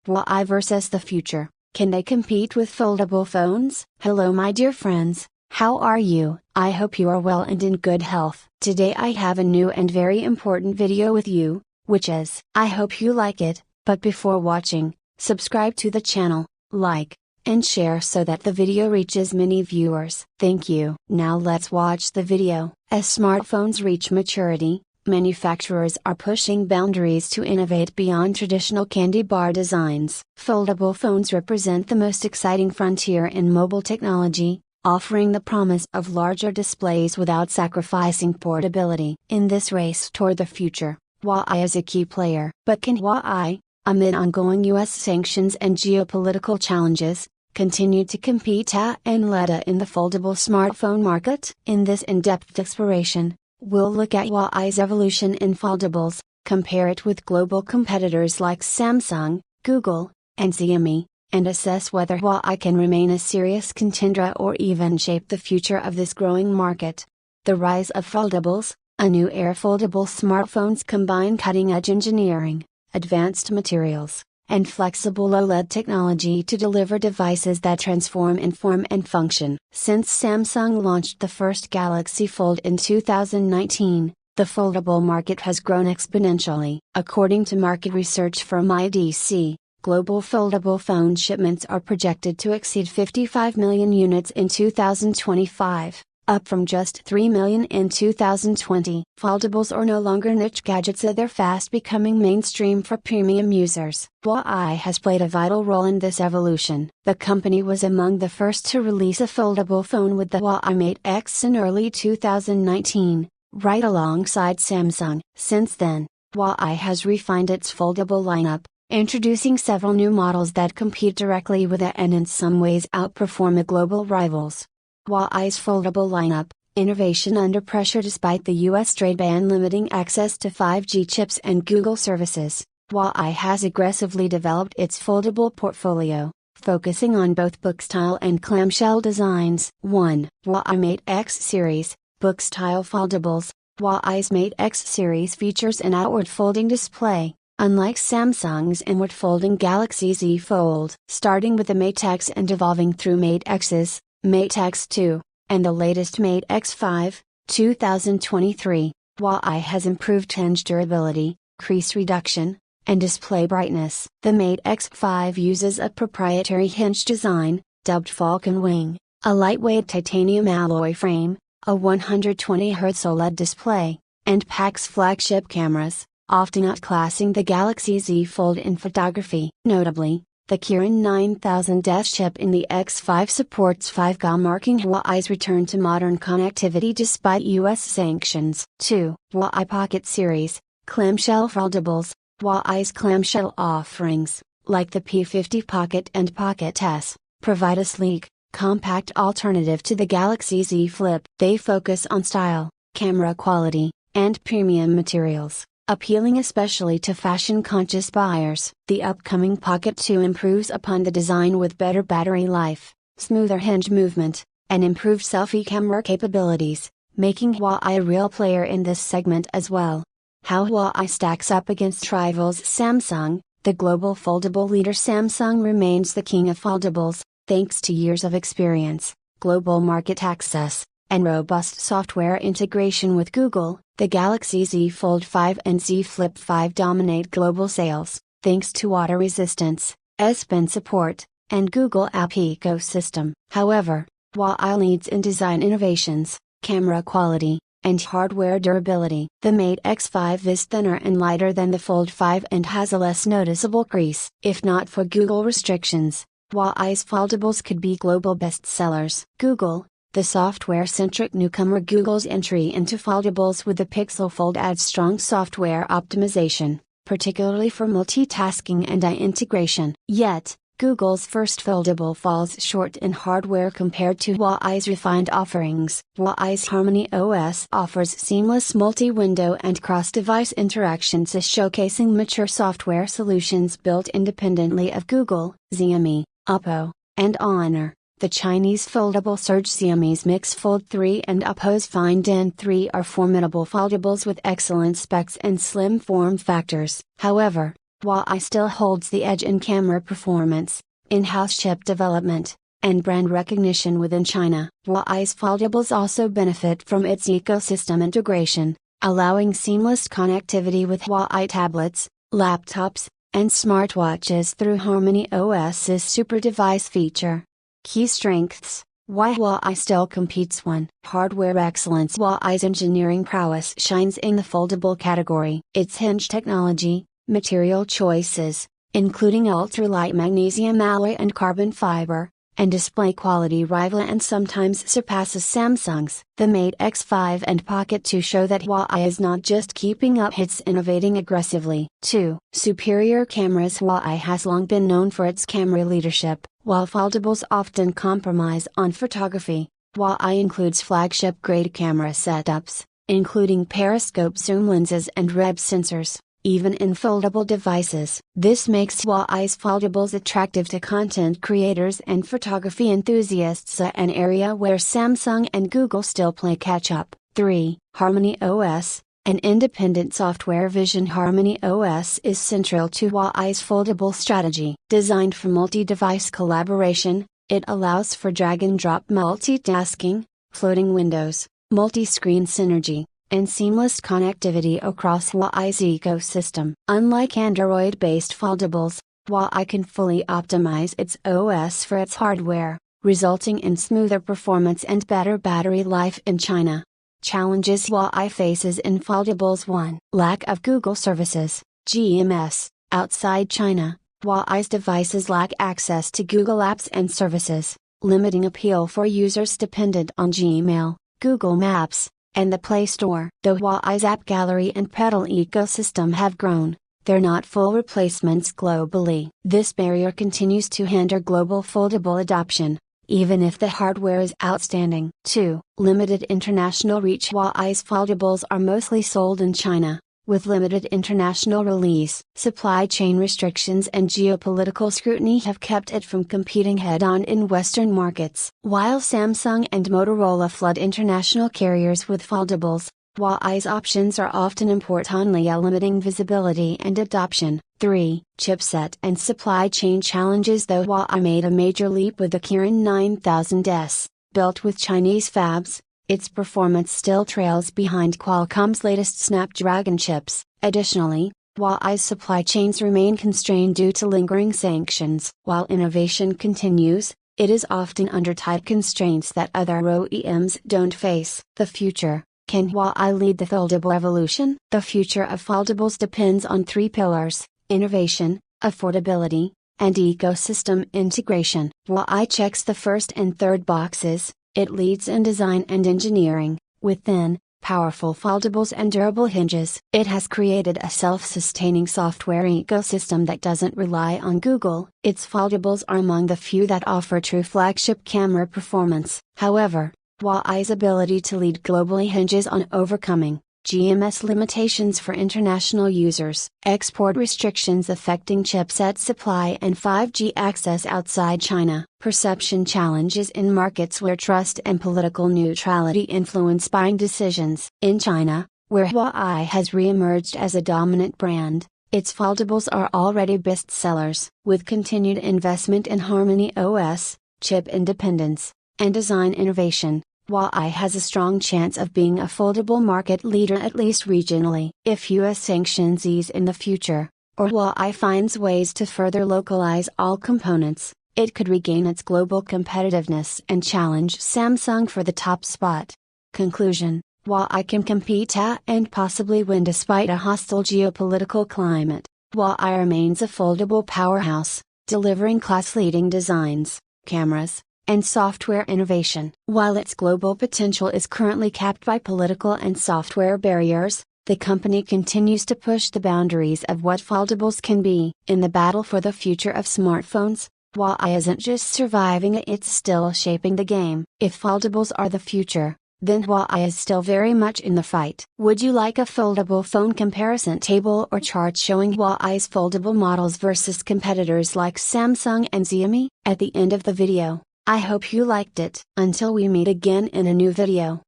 Huawei versus the future. Can they compete with foldable phones? Hello my dear friends, how are you? I hope you are well and in good health. Today I have a new and very important video with you, which is, I hope you like it, but before watching, subscribe to the channel, like, and share so that the video reaches many viewers. Thank you. Now let's watch the video. As smartphones reach maturity, manufacturers are pushing boundaries to innovate beyond traditional candy bar designs. Foldable phones represent the most exciting frontier in mobile technology, offering the promise of larger displays without sacrificing portability. In this race toward the future, Huawei is a key player. But can Huawei, amid ongoing US sanctions and geopolitical challenges, continue to compete and lead in the foldable smartphone market? In this in-depth exploration, we'll look at Huawei's evolution in foldables, compare it with global competitors like Samsung, Google, and Xiaomi, and assess whether Huawei can remain a serious contender or even shape the future of this growing market. The rise of foldables. A new era. Foldable smartphones combine cutting-edge engineering, advanced materials, and flexible OLED technology to deliver devices that transform in form and function. Since Samsung launched the first Galaxy Fold in 2019, the foldable market has grown exponentially. According to market research firm IDC, global foldable phone shipments are projected to exceed 55 million units in 2025. Up from just 3 million in 2020. Foldables are no longer niche gadgets, they're fast becoming mainstream for premium users. Huawei has played a vital role in this evolution. The company was among the first to release a foldable phone with the Huawei Mate X in early 2019, right alongside Samsung. Since then, Huawei has refined its foldable lineup, introducing several new models that compete directly with it and in some ways outperform the global rivals. Huawei's foldable lineup, innovation under pressure despite the US trade ban limiting access to 5G chips and Google services. Huawei has aggressively developed its foldable portfolio, focusing on both book style and clamshell designs. 1. Huawei Mate X Series, book style foldables. Huawei's Mate X Series features an outward folding display, unlike Samsung's inward folding Galaxy Z Fold. Starting with the Mate X and evolving through Mate X's, Mate X2, and the latest Mate X5, 2023, Huawei has improved hinge durability, crease reduction, and display brightness. The Mate X5 uses a proprietary hinge design, dubbed Falcon Wing, a lightweight titanium alloy frame, a 120Hz OLED display, and packs flagship cameras, often outclassing the Galaxy Z Fold in photography. Notably, the Kirin 9000 chip in the X5 supports 5G, marking Huawei's return to modern connectivity despite US sanctions. 2. Huawei Pocket Series, clamshell foldables. Huawei's clamshell offerings, like the P50 Pocket and Pocket S, provide a sleek, compact alternative to the Galaxy Z Flip. They focus on style, camera quality, and premium materials, appealing especially to fashion-conscious buyers. The upcoming Pocket 2 improves upon the design with better battery life, smoother hinge movement, and improved selfie camera capabilities, making Huawei a real player in this segment as well. How Huawei stacks up against rivals. Samsung, the global foldable leader. Samsung remains the king of foldables, thanks to years of experience, global market access, and robust software integration with Google. The Galaxy Z Fold 5 and Z Flip 5 dominate global sales, thanks to water resistance, S Pen support, and Google App ecosystem. However, Huawei leads in design innovations, camera quality, and hardware durability. The Mate X5 is thinner and lighter than the Fold 5 and has a less noticeable crease. If not for Google restrictions, Huawei's foldables could be global bestsellers. Google, the software-centric newcomer. Google's entry into foldables with the Pixel Fold adds strong software optimization, particularly for multitasking and eye integration. Yet, Google's first foldable falls short in hardware compared to Huawei's refined offerings. Huawei's Harmony OS offers seamless multi-window and cross-device interactions, showcasing mature software solutions built independently of Google, Xiaomi, Oppo, and Honor. The Chinese foldable Surge. Xiaomi's Mix Fold 3 and Oppo's Find N3 are formidable foldables with excellent specs and slim form factors. However, Huawei still holds the edge in camera performance, in-house chip development, and brand recognition within China. Huawei's foldables also benefit from its ecosystem integration, allowing seamless connectivity with Huawei tablets, laptops, and smartwatches through Harmony OS's super device feature. Key strengths: why Huawei still competes. 1. Hardware excellence. Huawei's engineering prowess shines in the foldable category. Its hinge technology, material choices, including ultralight magnesium alloy and carbon fiber, and display quality rival and sometimes surpasses Samsung's. The Mate X5 and Pocket 2 show that Huawei is not just keeping up, it's innovating aggressively. 2. Superior cameras. Huawei has long been known for its camera leadership. While foldables often compromise on photography, Huawei includes flagship-grade camera setups, including periscope zoom lenses and Reb sensors, even in foldable devices. This makes Huawei's foldables attractive to content creators and photography enthusiasts, an area where Samsung and Google still play catch-up. 3. Harmony OS, an independent software vision. Harmony OS is central to Huawei's foldable strategy. Designed for multi-device collaboration, it allows for drag-and-drop multitasking, floating windows, multi-screen synergy, and seamless connectivity across Huawei's ecosystem. Unlike Android-based foldables, Huawei can fully optimize its OS for its hardware, resulting in smoother performance and better battery life in China. Challenges Huawei faces in foldables. 1. Lack of Google services, GMS. Outside China, Huawei's devices lack access to Google apps and services, limiting appeal for users dependent on Gmail, Google Maps, and the Play Store. Though Huawei's app gallery and pedal ecosystem have grown, they're not full replacements globally. This barrier continues to hinder global foldable adoption, even if the hardware is outstanding. 2. Limited international reach. Huawei's foldables are mostly sold in China, with limited international release. Supply chain restrictions and geopolitical scrutiny have kept it from competing head-on in Western markets. While Samsung and Motorola flood international carriers with foldables, Huawei's options are often import-only, limiting visibility and adoption. 3. Chipset and supply chain challenges. Though Huawei made a major leap with the Kirin 9000S, built with Chinese fabs, its performance still trails behind Qualcomm's latest Snapdragon chips. Additionally, Huawei's supply chains remain constrained due to lingering sanctions. While innovation continues, it is often under tight constraints that other OEMs don't face. The future. Can Huawei lead the foldable revolution? The future of foldables depends on 3 pillars: innovation, affordability, and ecosystem integration. Huawei checks the first and third boxes. It leads in design and engineering, with thin, powerful foldables and durable hinges. It has created a self-sustaining software ecosystem that doesn't rely on Google. Its foldables are among the few that offer true flagship camera performance. However, Huawei's ability to lead globally hinges on overcoming GMS limitations for international users, export restrictions affecting chipset supply, and 5G access outside China. Perception challenges in markets where trust and political neutrality influence buying decisions. In China, where Huawei has re-emerged as a dominant brand, its foldables are already bestsellers. With continued investment in Harmony OS, chip independence, and design innovation, Huawei has a strong chance of being a foldable market leader, at least regionally. If US sanctions ease in the future, or Huawei finds ways to further localize all components, it could regain its global competitiveness and challenge Samsung for the top spot. Conclusion: Huawei can compete and possibly win despite a hostile geopolitical climate. Huawei remains a foldable powerhouse, delivering class-leading designs, cameras, and software innovation. While its global potential is currently capped by political and software barriers, the company continues to push the boundaries of what foldables can be. In the battle for the future of smartphones, Huawei isn't just surviving, it's still shaping the game. If foldables are the future, then Huawei is still very much in the fight. Would you like a foldable phone comparison table or chart showing Huawei's foldable models versus competitors like Samsung and Xiaomi? At the end of the video, I hope you liked it. Until we meet again in a new video.